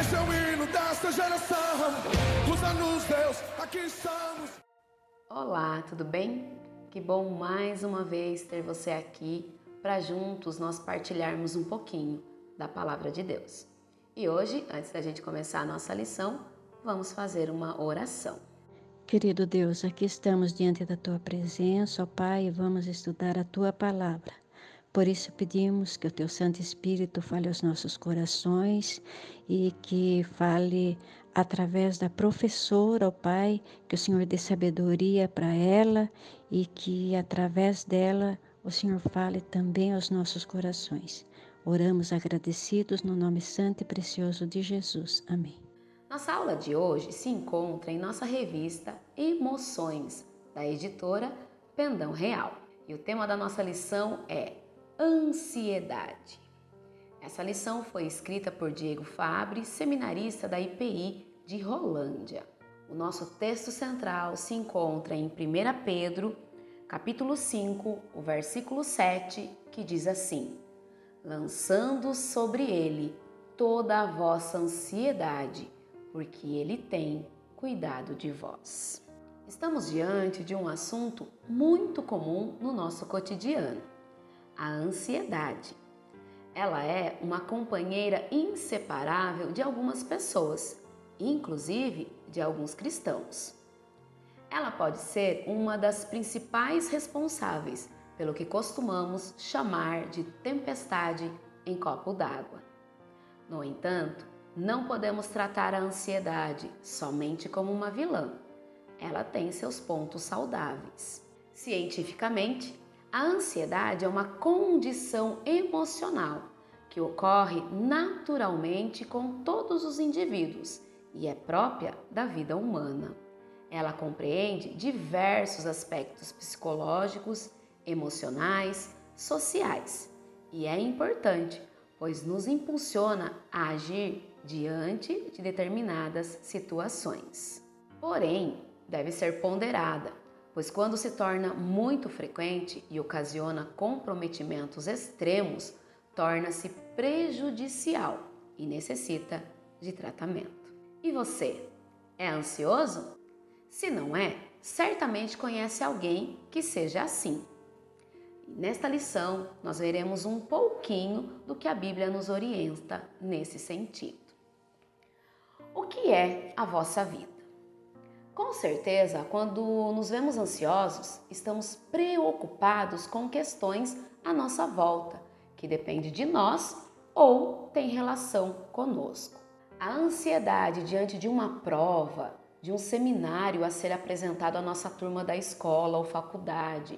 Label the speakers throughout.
Speaker 1: Esse é o hino desta geração. Usa-nos, Deus, aqui estamos.
Speaker 2: Olá, tudo bem? Que bom mais uma vez ter você aqui para juntos nós partilharmos um pouquinho da Palavra de Deus. E hoje, antes da gente começar a nossa lição, vamos fazer uma oração.
Speaker 3: Querido Deus, aqui estamos diante da Tua presença, ó Pai, e vamos estudar a Tua Palavra. Por isso pedimos que o Teu Santo Espírito fale aos nossos corações e que fale através da professora, ó Pai, que o Senhor dê sabedoria para ela e que através dela o Senhor fale também aos nossos corações. Oramos agradecidos no nome santo e precioso de Jesus. Amém.
Speaker 2: Nossa aula de hoje se encontra em nossa revista Emoções, da editora Pendão Real. E o tema da nossa lição é ansiedade. Essa lição foi escrita por Diego Fabre, seminarista da IPI de Rolândia. O nosso texto central se encontra em 1 Pedro, capítulo 5, o versículo 7, que diz assim: lançando sobre ele toda a vossa ansiedade, porque ele tem cuidado de vós. Estamos diante de um assunto muito comum no nosso cotidiano, a ansiedade. Ela é uma companheira inseparável de algumas pessoas, inclusive de alguns cristãos. Ela pode ser uma das principais responsáveis pelo que costumamos chamar de tempestade em copo d'água. No entanto, não podemos tratar a ansiedade somente como uma vilã. Ela tem seus pontos saudáveis. Cientificamente, a ansiedade é uma condição emocional que ocorre naturalmente com todos os indivíduos e é própria da vida humana. Ela compreende diversos aspectos psicológicos, emocionais, sociais e é importante, pois nos impulsiona a agir diante de determinadas situações. Porém, deve ser ponderada, pois quando se torna muito frequente e ocasiona comprometimentos extremos, torna-se prejudicial e necessita de tratamento. E você, é ansioso? Se não é, certamente conhece alguém que seja assim. E nesta lição, nós veremos um pouquinho do que a Bíblia nos orienta nesse sentido. O que é a vossa vida? Com certeza, quando nos vemos ansiosos, estamos preocupados com questões à nossa volta, que dependem de nós ou têm relação conosco. A ansiedade diante de uma prova, de um seminário a ser apresentado à nossa turma da escola ou faculdade,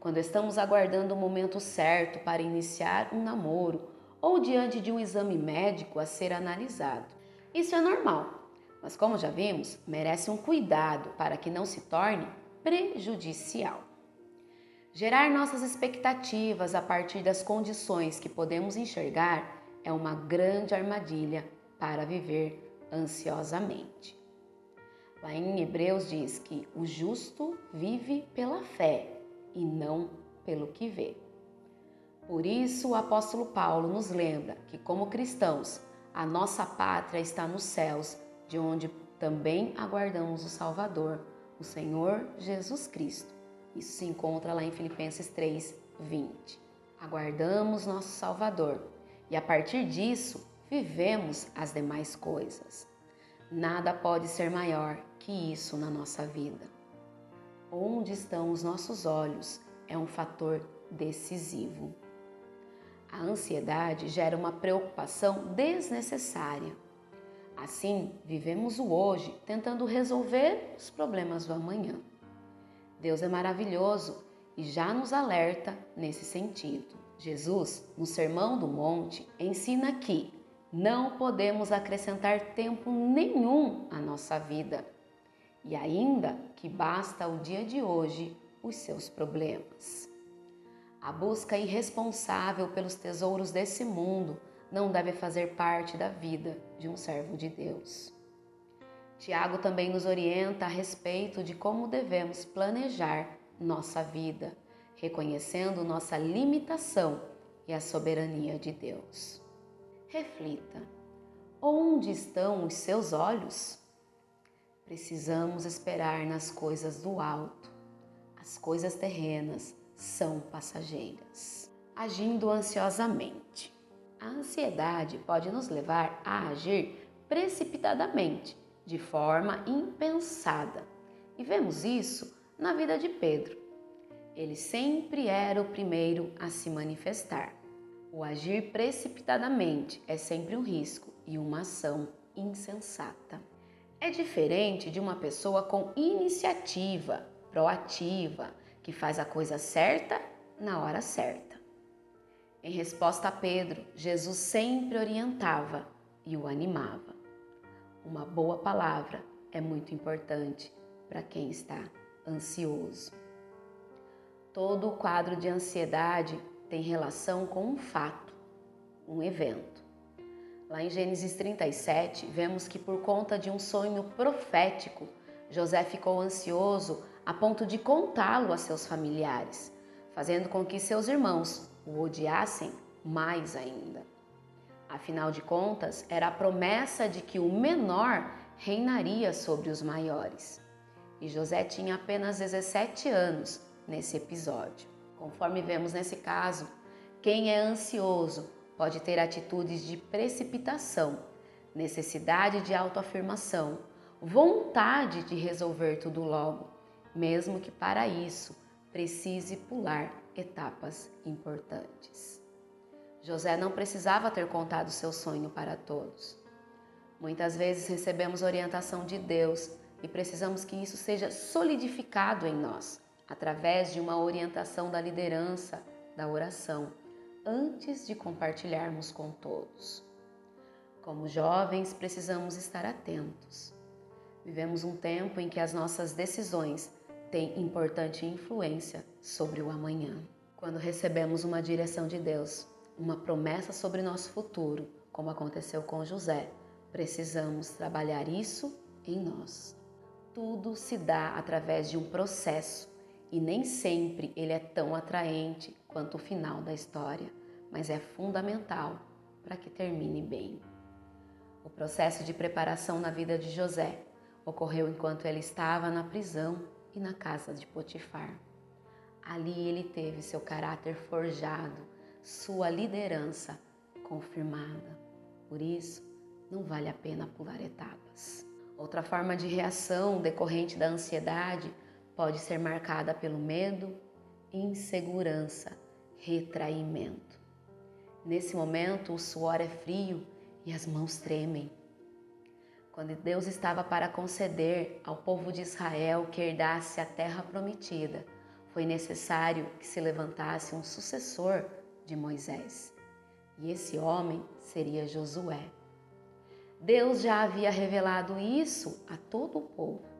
Speaker 2: quando estamos aguardando o momento certo para iniciar um namoro ou diante de um exame médico a ser analisado. Isso é normal. Mas como já vimos, merece um cuidado para que não se torne prejudicial. Gerar nossas expectativas a partir das condições que podemos enxergar é uma grande armadilha para viver ansiosamente. Lá em Hebreus diz que o justo vive pela fé e não pelo que vê. Por isso o apóstolo Paulo nos lembra que, como cristãos, a nossa pátria está nos céus, de onde também aguardamos o Salvador, o Senhor Jesus Cristo. Isso se encontra lá em Filipenses 3:20. Aguardamos nosso Salvador e a partir disso vivemos as demais coisas. Nada pode ser maior que isso na nossa vida. Onde estão os nossos olhos é um fator decisivo. A ansiedade gera uma preocupação desnecessária. Assim, vivemos o hoje tentando resolver os problemas do amanhã. Deus é maravilhoso e já nos alerta nesse sentido. Jesus, no Sermão do Monte, ensina que não podemos acrescentar tempo nenhum à nossa vida e ainda que basta o dia de hoje os seus problemas. A busca irresponsável pelos tesouros desse mundo não deve fazer parte da vida de um servo de Deus. Tiago também nos orienta a respeito de como devemos planejar nossa vida, reconhecendo nossa limitação e a soberania de Deus. Reflita: Onde estão os seus olhos? Precisamos esperar nas coisas do alto. As coisas terrenas são passageiras. Agindo ansiosamente. A ansiedade pode nos levar a agir precipitadamente, de forma impensada. E vemos isso na vida de Pedro. Ele sempre era o primeiro a se manifestar. O agir precipitadamente é sempre um risco e uma ação insensata. É diferente de uma pessoa com iniciativa, proativa, que faz a coisa certa na hora certa. Em resposta a Pedro, Jesus sempre orientava e o animava. Uma boa palavra é muito importante para quem está ansioso. Todo o quadro de ansiedade tem relação com um fato, um evento. Lá em Gênesis 37, vemos que por conta de um sonho profético, José ficou ansioso a ponto de contá-lo a seus familiares, fazendo com que seus irmãos o odiassem mais ainda. Afinal de contas, era a promessa de que o menor reinaria sobre os maiores. E José tinha apenas 17 anos nesse episódio. Conforme vemos nesse caso, quem é ansioso pode ter atitudes de precipitação, necessidade de autoafirmação, vontade de resolver tudo logo, mesmo que para isso precise pular etapas importantes. José não precisava ter contado seu sonho para todos. Muitas vezes recebemos orientação de Deus e precisamos que isso seja solidificado em nós, através de uma orientação da liderança, da oração, antes de compartilharmos com todos. Como jovens, precisamos estar atentos. Vivemos um tempo em que as nossas decisões têm importante influência sobre o amanhã. Quando recebemos uma direção de Deus, uma promessa sobre nosso futuro, como aconteceu com José, precisamos trabalhar isso em nós. Tudo se dá através de um processo e nem sempre ele é tão atraente quanto o final da história, mas é fundamental para que termine bem. O processo de preparação na vida de José ocorreu enquanto ele estava na prisão e na casa de Potifar. Ali ele teve seu caráter forjado, sua liderança confirmada. Por isso, não vale a pena pular etapas. Outra forma de reação decorrente da ansiedade pode ser marcada pelo medo, insegurança, retraimento. Nesse momento, o suor é frio e as mãos tremem. Quando Deus estava para conceder ao povo de Israel que herdasse a terra prometida, foi necessário que se levantasse um sucessor de Moisés. E esse homem seria Josué. Deus já havia revelado isso a todo o povo.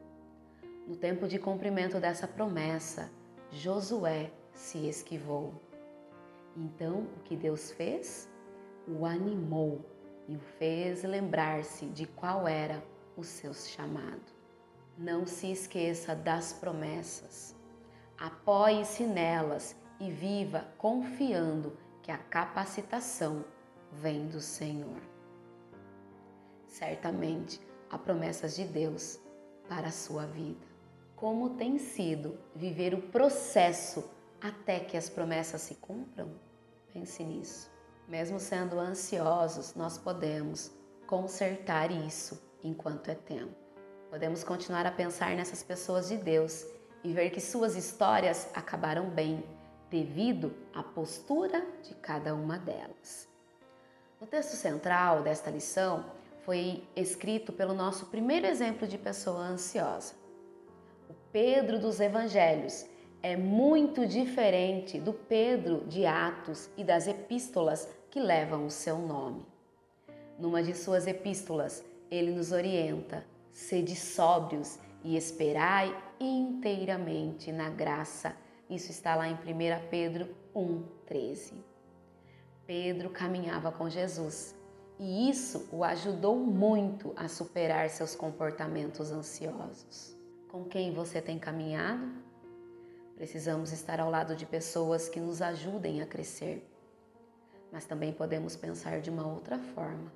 Speaker 2: No tempo de cumprimento dessa promessa, Josué se esquivou. Então, o que Deus fez? O animou e o fez lembrar-se de qual era o seu chamado. Não se esqueça das promessas. Apoie-se nelas e viva confiando que a capacitação vem do Senhor. Certamente, há promessas de Deus para a sua vida. Como tem sido viver o processo até que as promessas se cumpram? Pense nisso. Mesmo sendo ansiosos, nós podemos consertar isso enquanto é tempo. Podemos continuar a pensar nessas pessoas de Deus e ver que suas histórias acabaram bem, devido à postura de cada uma delas. O texto central desta lição foi escrito pelo nosso primeiro exemplo de pessoa ansiosa. O Pedro dos Evangelhos é muito diferente do Pedro de Atos e das epístolas que levam o seu nome. Numa de suas epístolas, ele nos orienta: sede sóbrios e esperai inteiramente na graça. Isso está lá em 1 Pedro 1,13. Pedro caminhava com Jesus e isso o ajudou muito a superar seus comportamentos ansiosos. Com quem você tem caminhado? Precisamos estar ao lado de pessoas que nos ajudem a crescer. Mas também podemos pensar de uma outra forma.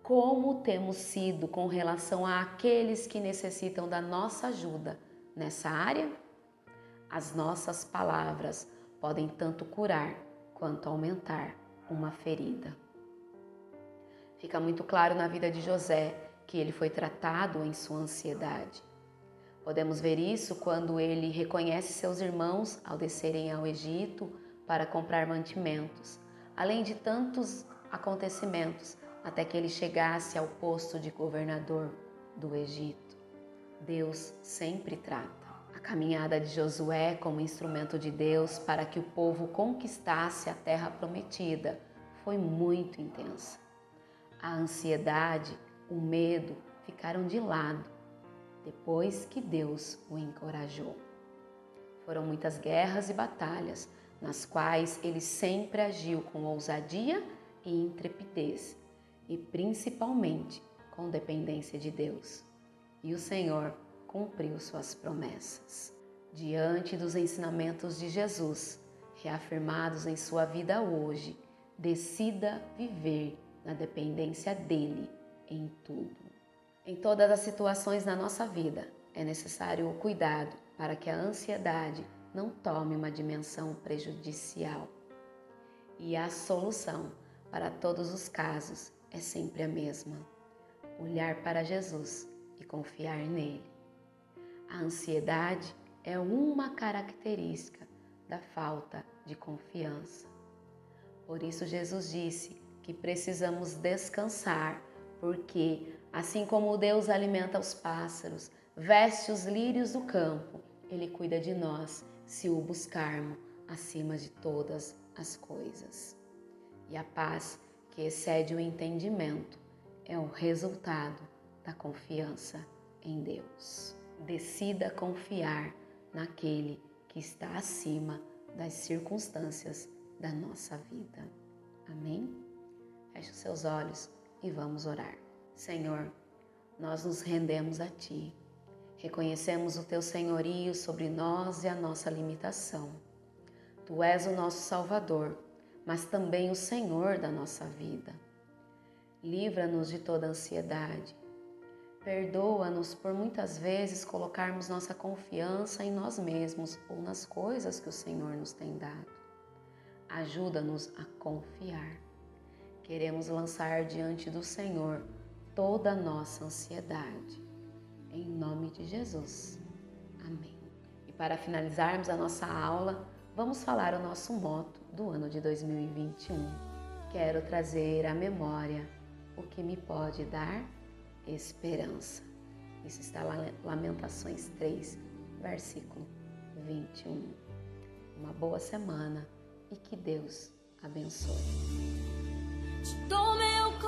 Speaker 2: como temos sido com relação àqueles que necessitam da nossa ajuda nessa área? As nossas palavras podem tanto curar quanto aumentar uma ferida. Fica muito claro na vida de José que ele foi tratado em sua ansiedade. Podemos ver isso quando ele reconhece seus irmãos ao descerem ao Egito para comprar mantimentos, além de tantos acontecimentos até que ele chegasse ao posto de governador do Egito. Deus sempre trata. A caminhada de Josué como instrumento de Deus para que o povo conquistasse a terra prometida foi muito intensa. A ansiedade, o medo ficaram de lado depois que Deus o encorajou. Foram muitas guerras e batalhas nas quais ele sempre agiu com ousadia e intrepidez e principalmente com dependência de Deus. E o Senhor cumpriu suas promessas. Diante dos ensinamentos de Jesus, reafirmados em sua vida hoje, decida viver na dependência dele em tudo. Em todas as situações na nossa vida, é necessário o cuidado para que a ansiedade não tome uma dimensão prejudicial. E a solução para todos os casos é sempre a mesma: olhar para Jesus e confiar nele. A ansiedade é uma característica da falta de confiança. Por isso Jesus disse que precisamos descansar, porque assim como Deus alimenta os pássaros, veste os lírios do campo, Ele cuida de nós se o buscarmos acima de todas as coisas. E a paz que excede o entendimento é o resultado da confiança em Deus. Decida confiar naquele que está acima das circunstâncias da nossa vida. Amém? Feche os seus olhos e vamos orar. Senhor, nós nos rendemos a Ti. Reconhecemos o Teu senhorio sobre nós e a nossa limitação. Tu és o nosso Salvador, mas também o Senhor da nossa vida. Livra-nos de toda ansiedade. Perdoa-nos por muitas vezes colocarmos nossa confiança em nós mesmos ou nas coisas que o Senhor nos tem dado. Ajuda-nos a confiar. Queremos lançar diante do Senhor toda a nossa ansiedade. Em nome de Jesus. Amém. E para finalizarmos a nossa aula, vamos falar o nosso motto do ano de 2021. Quero trazer à memória o que me pode dar esperança. Isso está lá em Lamentações 3, versículo 21. Uma boa semana e que Deus abençoe.
Speaker 4: Do meu